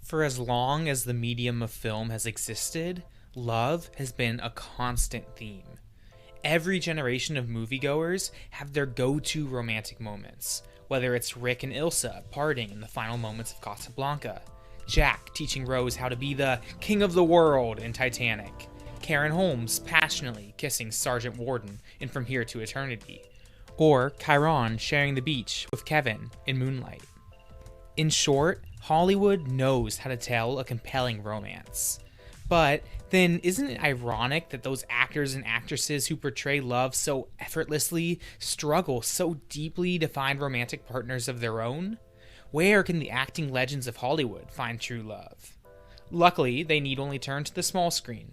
For as long as the medium of film has existed, love has been a constant theme. Every generation of moviegoers have their go-to romantic moments, whether it's Rick and Ilsa parting in the final moments of Casablanca, Jack teaching Rose how to be the king of the world in Titanic, Karen Holmes passionately kissing Sergeant Warden in From Here to Eternity, or Chiron sharing the beach with Kevin in Moonlight. In short, Hollywood knows how to tell a compelling romance. But then isn't it ironic that those actors and actresses who portray love so effortlessly struggle so deeply to find romantic partners of their own? Where can the acting legends of Hollywood find true love? Luckily, they need only turn to the small screen.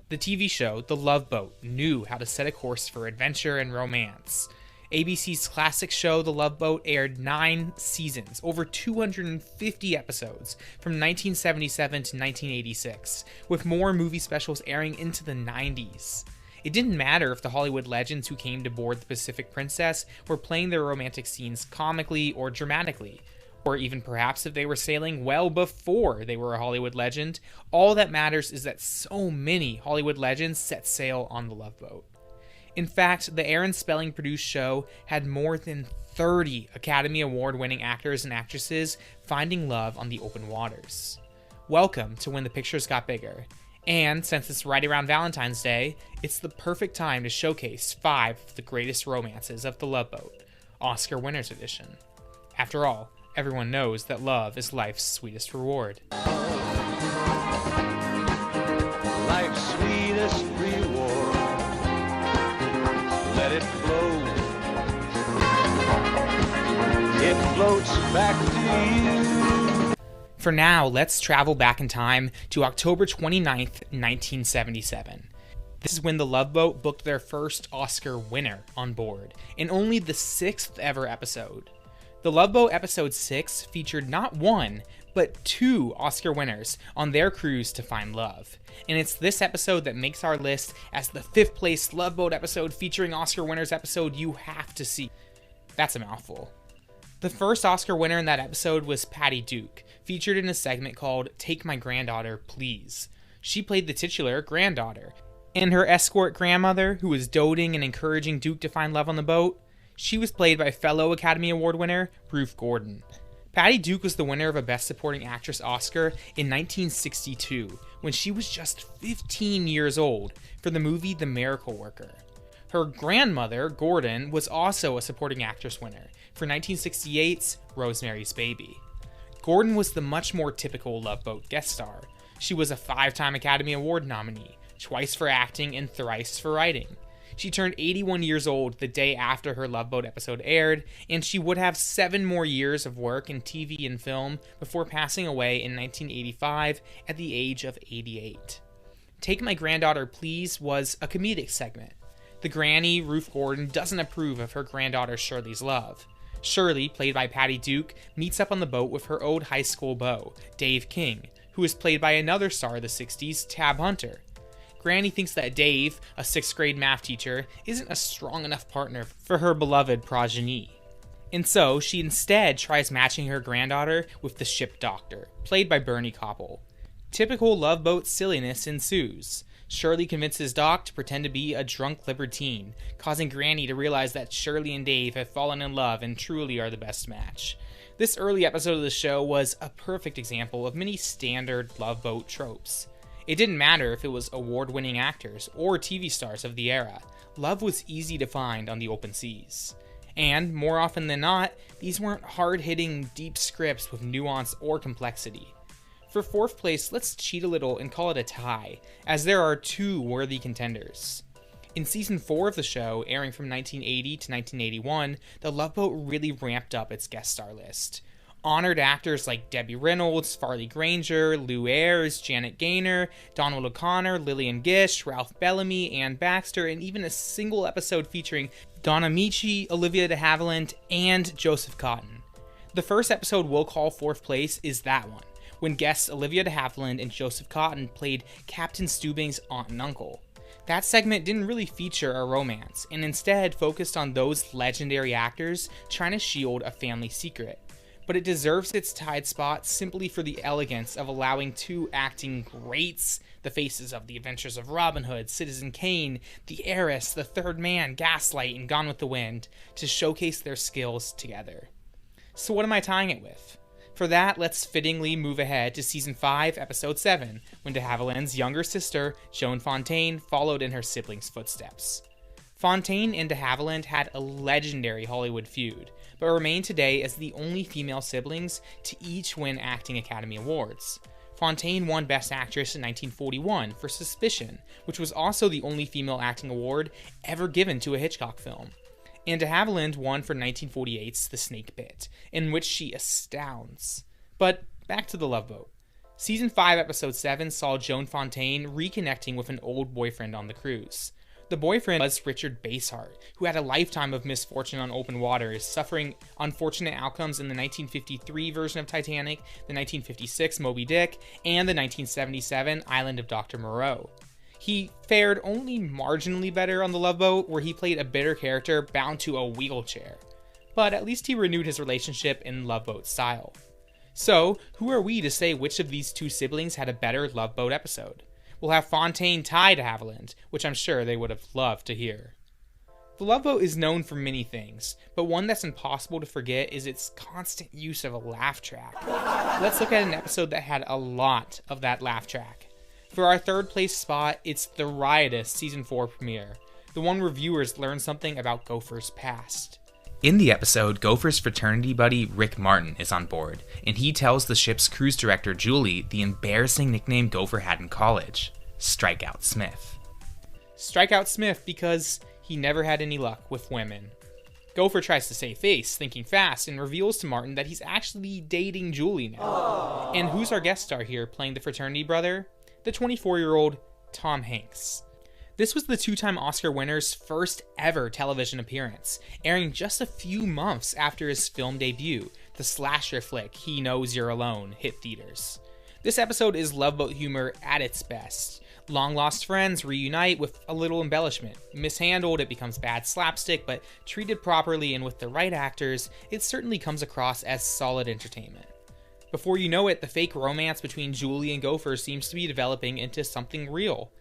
The TV show The Love Boat knew how to set a course for adventure and romance. ABC's classic show The Love Boat aired 9 seasons, over 250 episodes, from 1977 to 1986, with more movie specials airing into the 90s. It didn't matter if the Hollywood legends who came to board the Pacific Princess were playing their romantic scenes comically or dramatically, or even perhaps if they were sailing well before they were a Hollywood legend. All that matters is that so many Hollywood legends set sail on The Love Boat. In fact, the Aaron Spelling produced show had more than 30 Academy Award-winning actors and actresses finding love on the open waters. Welcome to When the Pictures Got Bigger. And since it's right around Valentine's Day, it's the perfect time to showcase 5 of the greatest romances of The Love Boat, Oscar Winners Edition. After all, everyone knows that love is life's sweetest reward. Life's sweetest reward. Let it flow. It floats back to you. For now, let's travel back in time to October 29th, 1977. This is when The Love Boat booked their first Oscar winner on board, in only the 6th ever episode. The Love Boat episode 6 featured not 1, but 2 Oscar winners on their cruise to find love. And it's this episode that makes our list as the 5th place Love Boat episode featuring Oscar winners episode you have to see. That's a mouthful. The first Oscar winner in that episode was Patty Duke, featured in a segment called Take My Granddaughter, Please. She played the titular granddaughter, and her escort grandmother, who was doting and encouraging Duke to find love on the boat, she was played by fellow Academy Award winner Ruth Gordon. Patty Duke was the winner of a Best Supporting Actress Oscar in 1962, when she was just 15 years old, for the movie The Miracle Worker. Her grandmother, Gordon, was also a Supporting Actress winner for 1968's Rosemary's Baby. Gordon was the much more typical Love Boat guest star. She was a 5-time Academy Award nominee, twice for acting and thrice for writing. She turned 81 years old the day after her Love Boat episode aired, and she would have 7 more years of work in TV and film before passing away in 1985 at the age of 88. Take My Granddaughter, Please was a comedic segment. The granny, Ruth Gordon, doesn't approve of her granddaughter Shirley's love. Shirley, played by Patty Duke, meets up on the boat with her old high school beau, Dave King, who is played by another star of the 60s, Tab Hunter. Granny thinks that Dave, a 6th grade math teacher, isn't a strong enough partner for her beloved progeny. And so, she instead tries matching her granddaughter with the ship doctor, played by Bernie Koppel. Typical Love Boat silliness ensues. Shirley convinces Doc to pretend to be a drunk libertine, causing Granny to realize that Shirley and Dave have fallen in love and truly are the best match. This early episode of the show was a perfect example of many standard Love Boat tropes. It didn't matter if it was award-winning actors or TV stars of the era. Love was easy to find on the open seas. And, more often than not, these weren't hard-hitting, deep scripts with nuance or complexity. For 4th place, let's cheat a little and call it a tie, as there are 2 worthy contenders. In season 4 of the show, airing from 1980 to 1981, The Love Boat really ramped up its guest star list. Honored actors like Debbie Reynolds, Farley Granger, Lou Ayres, Janet Gaynor, Donald O'Connor, Lillian Gish, Ralph Bellamy, Ann Baxter, and even a single episode featuring Don Amici, Olivia de Havilland, and Joseph Cotton. The first episode we'll call 4th place is that one, when guests Olivia de Havilland and Joseph Cotton played Captain Stubing's aunt and uncle. That segment didn't really feature a romance, and instead focused on those legendary actors trying to shield a family secret. but it deserves its tied spot simply for the elegance of allowing two acting greats, the faces of The Adventures of Robin Hood, Citizen Kane, The Heiress, The Third Man, Gaslight, and Gone with the Wind, to showcase their skills together. So what am I tying it with? For that, let's fittingly move ahead to Season 5, Episode 7, when de Havilland's younger sister, Joan Fontaine, followed in her siblings' footsteps. Fontaine and de Havilland had a legendary Hollywood feud, but remain today as the only female siblings to each win Acting Academy Awards. Fontaine won Best Actress in 1941 for Suspicion, which was also the only female acting award ever given to a Hitchcock film. And de Havilland won for 1948's The Snake Bit, in which she astounds. But back to The Love Boat. Season 5, Episode 7 saw Joan Fontaine reconnecting with an old boyfriend on the cruise. The boyfriend was Richard Basehart, who had a lifetime of misfortune on open waters, suffering unfortunate outcomes in the 1953 version of Titanic, the 1956 Moby Dick, and the 1977 Island of Dr. Moreau. He fared only marginally better on The Love Boat, where he played a bitter character bound to a wheelchair. But at least he renewed his relationship in Love Boat style. So, who are we to say which of these two siblings had a better Love Boat episode? We'll have Fontaine tie de Havilland, which I'm sure they would have loved to hear. The Love Boat is known for many things, but one that's impossible to forget is its constant use of a laugh track. Let's look at an episode that had a lot of that laugh track. For our third place spot, it's the riotous Season 4 premiere, the one where viewers learn something about Gopher's past. In the episode, Gopher's fraternity buddy Rick Martin is on board, and he tells the ship's cruise director Julie the embarrassing nickname Gopher had in college, Strikeout Smith. Strikeout Smith because he never had any luck with women. Gopher tries to save face, thinking fast, and reveals to Martin that he's actually dating Julie now. Aww. And who's our guest star here playing the fraternity brother? The 24-year-old Tom Hanks. This was the two-time Oscar winner's first ever television appearance, airing just a few months after his film debut, the slasher flick He Knows You're Alone hit theaters. This episode is Love Boat humor at its best. Long-lost friends reunite with a little embellishment. Mishandled, it becomes bad slapstick, but treated properly and with the right actors, it certainly comes across as solid entertainment. Before you know it, the fake romance between Julie and Gopher seems to be developing into something real.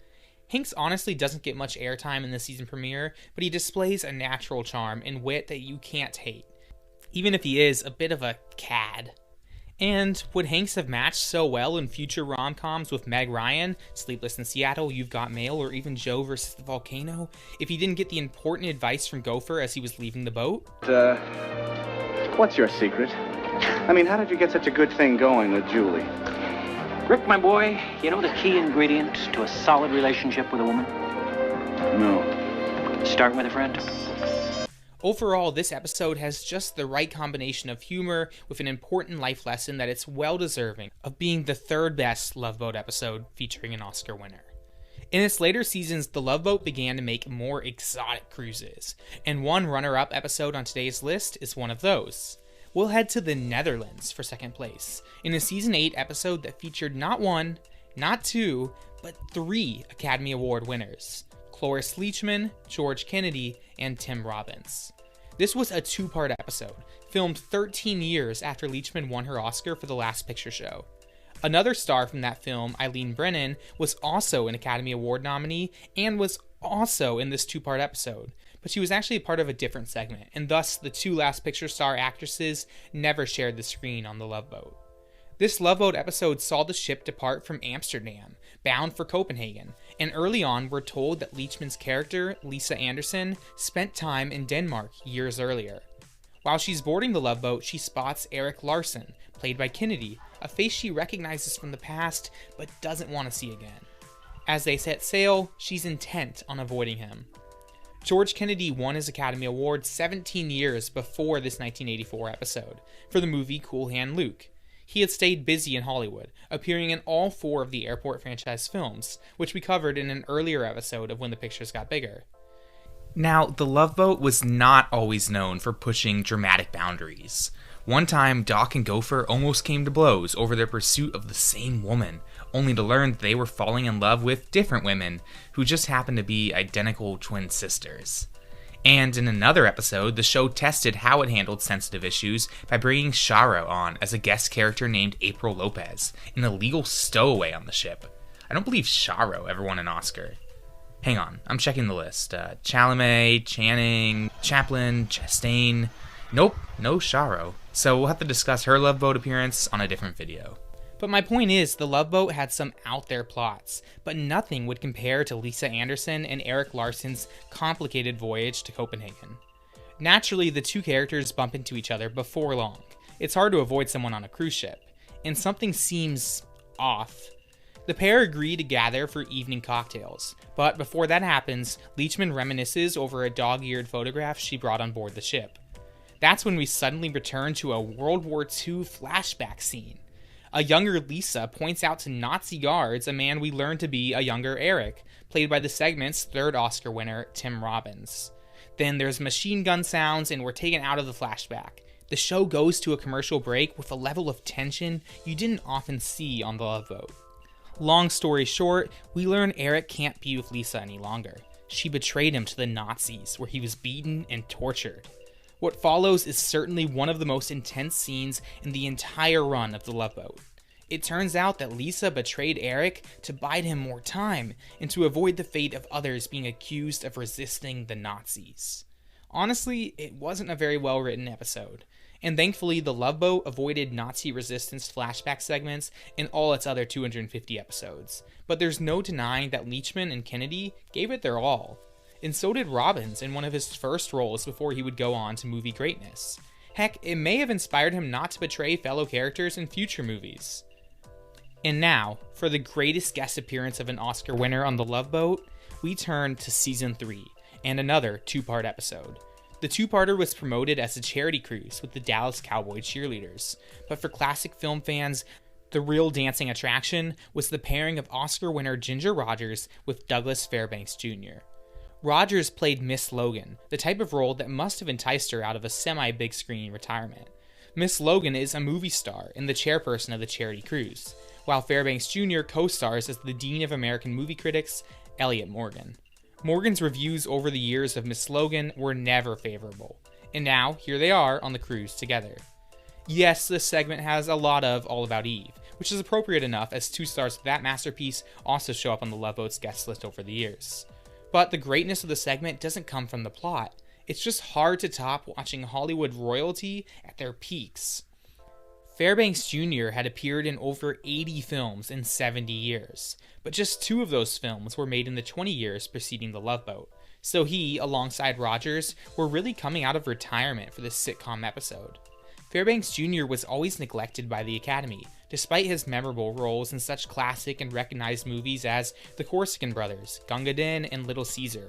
Hanks honestly doesn't get much airtime in the season premiere, but he displays a natural charm and wit that you can't hate, even if he is a bit of a cad. And would Hanks have matched so well in future rom-coms with Meg Ryan, Sleepless in Seattle, You've Got Mail, or even Joe vs. the Volcano if he didn't get the important advice from Gopher as he was leaving the boat? What's your secret? I mean, how did you get such a good thing going with Julie? Rick, my boy, you know the key ingredient to a solid relationship with a woman? No. Start with a friend. Overall, this episode has just the right combination of humor with an important life lesson that it's well deserving of being the third best Love Boat episode featuring an Oscar winner. In its later seasons, the Love Boat began to make more exotic cruises, and one runner-up episode on today's list is one of those. We'll head to the Netherlands for second place, in a Season 8 episode that featured not one, not two, but 3 Academy Award winners: Cloris Leachman, George Kennedy, and Tim Robbins. This was a 2-part episode, filmed 13 years after Leachman won her Oscar for The Last Picture Show. Another star from that film, Eileen Brennan, was also an Academy Award nominee and was also in this 2-part episode, but she was actually a part of a different segment, and thus the 2 Last Picture star actresses never shared the screen on the Love Boat. This Love Boat episode saw the ship depart from Amsterdam, bound for Copenhagen, and early on we're told that Leachman's character, Lisa Anderson, spent time in Denmark years earlier. While she's boarding the Love Boat, she spots Eric Larson, played by Kennedy, a face she recognizes from the past but doesn't want to see again. As they set sail, she's intent on avoiding him. George Kennedy won his Academy Award 17 years before this 1984 episode, for the movie Cool Hand Luke. He had stayed busy in Hollywood, appearing in all 4 of the Airport franchise films, which we covered in an earlier episode of When the Pictures Got Bigger. Now, the Love Boat was not always known for pushing dramatic boundaries. One time, Doc and Gopher almost came to blows over their pursuit of the same woman, only to learn that they were falling in love with different women who just happened to be identical twin sisters. And in another episode, the show tested how it handled sensitive issues by bringing Shara on as a guest character named April Lopez, an illegal stowaway on the ship. I don't believe Shara ever won an Oscar. Hang on, I'm checking the list. Chalamet, Channing, Chaplin, Chastain. Nope, no Shara. So we'll have to discuss her Love Boat appearance on a different video. But my point is, The Love Boat had some out there plots, but nothing would compare to Lisa Anderson and Eric Larson's complicated voyage to Copenhagen. Naturally, the two characters bump into each other before long. It's hard to avoid someone on a cruise ship, and something seems off. The pair agree to gather for evening cocktails, but before that happens, Leachman reminisces over a dog-eared photograph she brought on board the ship. That's when we suddenly return to a World War II flashback scene. A younger Lisa points out to Nazi guards a man we learn to be a younger Eric, played by the segment's third Oscar winner, Tim Robbins. Then there's machine gun sounds and we're taken out of the flashback. The show goes to a commercial break with a level of tension you didn't often see on The Love Boat. Long story short, we learn Eric can't be with Lisa any longer. She betrayed him to the Nazis, where he was beaten and tortured. What follows is certainly one of the most intense scenes in the entire run of The Love Boat. It turns out that Lisa betrayed Eric to buy him more time and to avoid the fate of others being accused of resisting the Nazis. Honestly, it wasn't a very well written episode, and thankfully The Love Boat avoided Nazi resistance flashback segments in all its other 250 episodes, but there's no denying that Leachman and Kennedy gave it their all. And so did Robbins in one of his first roles before he would go on to movie greatness. Heck, it may have inspired him not to betray fellow characters in future movies. And now, for the greatest guest appearance of an Oscar winner on The Love Boat, we turn to Season 3, and another two-part episode. The two-parter was promoted as a charity cruise with the Dallas Cowboy cheerleaders, but for classic film fans, the real dancing attraction was the pairing of Oscar winner Ginger Rogers with Douglas Fairbanks Jr. Rogers played Miss Logan, the type of role that must have enticed her out of a semi-big screen retirement. Miss Logan is a movie star and the chairperson of the charity cruise, while Fairbanks Jr. co-stars as the Dean of American Movie Critics, Elliot Morgan. Morgan's reviews over the years of Miss Logan were never favorable, and now here they are on the cruise together. Yes, this segment has a lot of All About Eve, which is appropriate enough as two stars of that masterpiece also show up on the Love Boat's guest list over the years. But the greatness of the segment doesn't come from the plot. It's just hard to top watching Hollywood royalty at their peaks. Fairbanks Jr. had appeared in over 80 films in 70 years, but just 2 of those films were made in the 20 years preceding The Love Boat, so he, alongside Rogers, were really coming out of retirement for this sitcom episode. Fairbanks Jr. was always neglected by the Academy, despite his memorable roles in such classic and recognized movies as The Corsican Brothers, Gunga Din, and Little Caesar.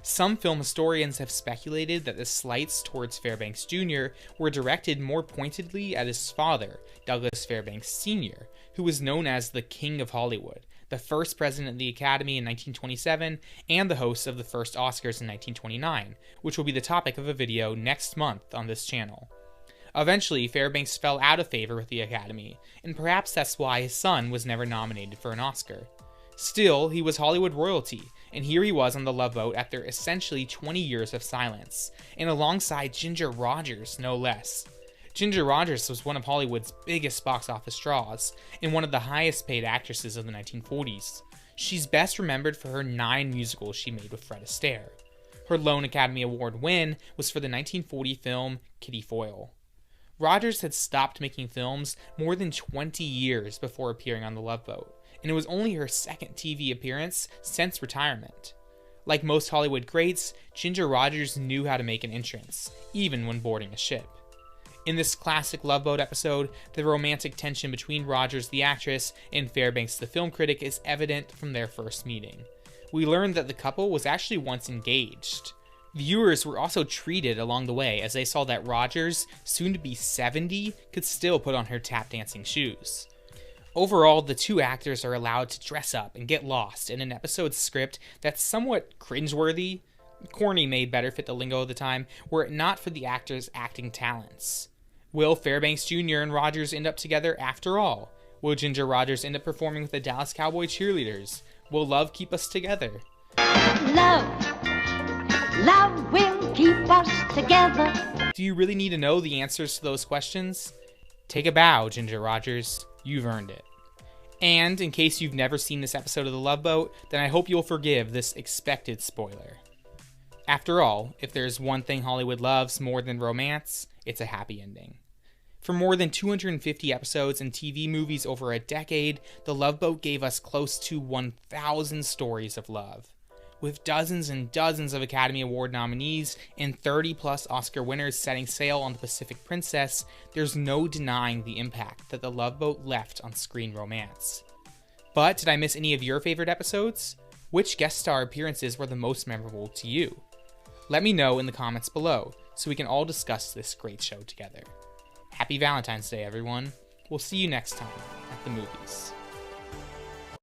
Some film historians have speculated that the slights towards Fairbanks Jr. were directed more pointedly at his father, Douglas Fairbanks Sr., who was known as the King of Hollywood, the first president of the Academy in 1927, and the host of the first Oscars in 1929, which will be the topic of a video next month on this channel. Eventually, Fairbanks fell out of favor with the Academy, and perhaps that's why his son was never nominated for an Oscar. Still, he was Hollywood royalty, and here he was on The Love Boat after essentially 20 years of silence, and alongside Ginger Rogers, no less. Ginger Rogers was one of Hollywood's biggest box office draws, and one of the highest paid actresses of the 1940s. She's best remembered for her 9 musicals she made with Fred Astaire. Her lone Academy Award win was for the 1940 film Kitty Foyle. Rogers had stopped making films more than 20 years before appearing on The Love Boat, and it was only her second TV appearance since retirement. Like most Hollywood greats, Ginger Rogers knew how to make an entrance, even when boarding a ship. In this classic Love Boat episode, the romantic tension between Rogers the actress and Fairbanks the film critic is evident from their first meeting. We learned that the couple was actually once engaged. Viewers were also treated along the way as they saw that Rogers, soon to be 70, could still put on her tap dancing shoes. Overall, the two actors are allowed to dress up and get lost in an episode script that's somewhat cringeworthy. Corny may better fit the lingo of the time, were it not for the actors' acting talents. Will Fairbanks Jr. and Rogers end up together after all? Will Ginger Rogers end up performing with the Dallas Cowboy cheerleaders? Will love keep us together? Love Love will keep us together. Do you really need to know the answers to those questions? Take a bow, Ginger Rogers. You've earned it. And in case you've never seen this episode of The Love Boat, then I hope you'll forgive this expected spoiler. After all, if there's one thing Hollywood loves more than romance, it's a happy ending. For more than 250 episodes and TV movies over a decade, The Love Boat gave us close to 1,000 stories of love. With dozens and dozens of Academy Award nominees and 30-plus Oscar winners setting sail on the Pacific Princess, there's no denying the impact that The Love Boat left on screen romance. But did I miss any of your favorite episodes? Which guest star appearances were the most memorable to you? Let me know in the comments below, so we can all discuss this great show together. Happy Valentine's Day, everyone. We'll see you next time at the movies.